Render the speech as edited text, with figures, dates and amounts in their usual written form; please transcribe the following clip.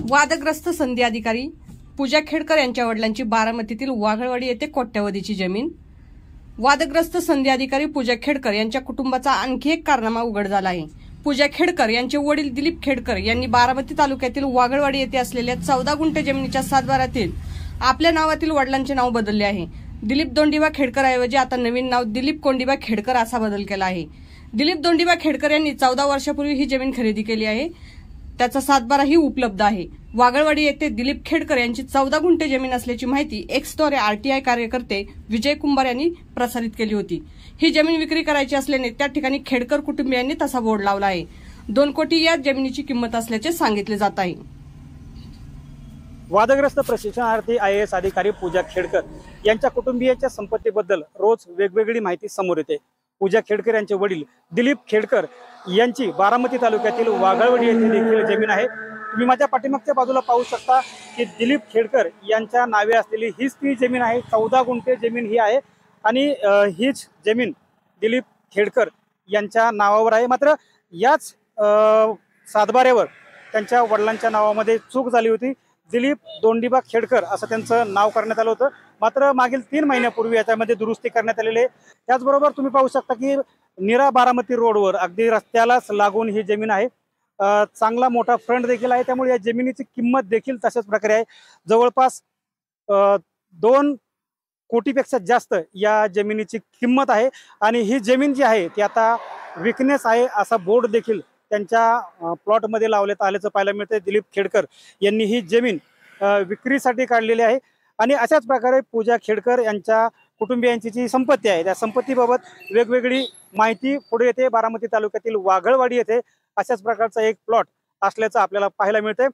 वादग्रस्त संधी अधिकारी पूजा खेडकर यांच्या वडिलांची बारामतीतील वाघळवाडी येथे कोट्यवधीची जमीन। वादग्रस्त संधी अधिकारी पूजा खेडकर यांच्या कुटुंबाचा आणखी एक कारनामा उघड झाला आहे। पूजा खेडकर यांचे वडील दिलीप खेडकर यांनी बारामती तालुक्यातील वाघळवाडी येथे असलेल्या 14 गुंठे जमिनीच्या सातबारातील आपल्या नावातील वडिलांचे नाव बदलले आहे। दिलीप दोंडीबा खेडकर ऐवजी आता नवीन नाव दिलीप कोंडीबा खेडकर असा बदल केला आहे। दिलीप दोंडीबा खेडकर यांनी 14 वर्षापूर्वी ही जमीन खरेदी केली आहे। त्याचा सातबाराही उपलब्ध आहे। वाघळवाडी येथे दिलीप खेडकर यांची 14 गुंठे जमीन असल्याची माहिती एक्सद्वारे आरटीआय कार्यकर्ते विजय कुंभार यांनी प्रसारित केली होती। ही जमीन विक्री करायची असल्याने त्या ठिकाणी खेडकर कुटुंबियांनी तसा बोर्ड लावला आहे। 2 कोटी या जमिनीची किंमत असल्याचे सांगितले जात आहे। वादग्रस्त प्रशिक्षणार्थी IAS अधिकारी पूजा खेडकर यांच्या कुटुंबियांच्या संपत्तीबद्दल रोज वेगवेगळी माहिती समोर येते। पूजा खेडकर यांचे वडील दिलीप खेडकर यांची बारामती तालुक्यातील वाघळवाडी येथे देखील जमीन आहे। तुम्ही माझ्या पाठीमागच्या बाजूला पाहू शकता की दिलीप खेडकर यांच्या नावे असलेली हीच ती जमीन आहे। 14 गुंठे जमीन ही आहे आणि हीच जमीन दिलीप खेडकर यांच्या नावावर आहे। मात्र याच सातबाऱ्यावर त्यांच्या वडिलांच्या नावामध्ये चूक झाली होती। दिलीप दोंडीबा खेडकर असं त्यांचं नाव करण्यात आलं होतं। मात्र मागील 3 महिन्यापूर्वी याच्यामध्ये दुरुस्ती करण्यात आलेली आहे। त्याचबरोबर तुम्ही पाहू शकता की नीरा बारामती रोडवर अगदी रस्त्यालाच लागून ही जमीन आहे। चांगला मोठा फ्रंट देखील आहे, त्यामुळे या जमिनीची किंमत देखील तशाच प्रकारे आहे। जवळपास 2 कोटीपेक्षा जास्त या जमिनीची किंमत आहे आणि ही जमीन जी आहे ती आता विकण्यास आहे असा बोर्ड देखील त्यांच्या प्लॉटमध्ये लावण्यात आल्याचं पाहायला मिळते। दिलीप खेडकर यांनी ही जमीन विक्रीसाठी काढलेली आहे आणि अशाच प्रकारे पूजा खेडकर यांच्या कुटुंबियांची जी संपत्ती आहे त्या संपत्तीबाबत वेगवेगळी माहिती पुढे येते। बारामती तालुक्यातील वाघळवाडी येथे अशाच प्रकारचा एक प्लॉट असल्याचं आपल्याला पाहायला मिळते।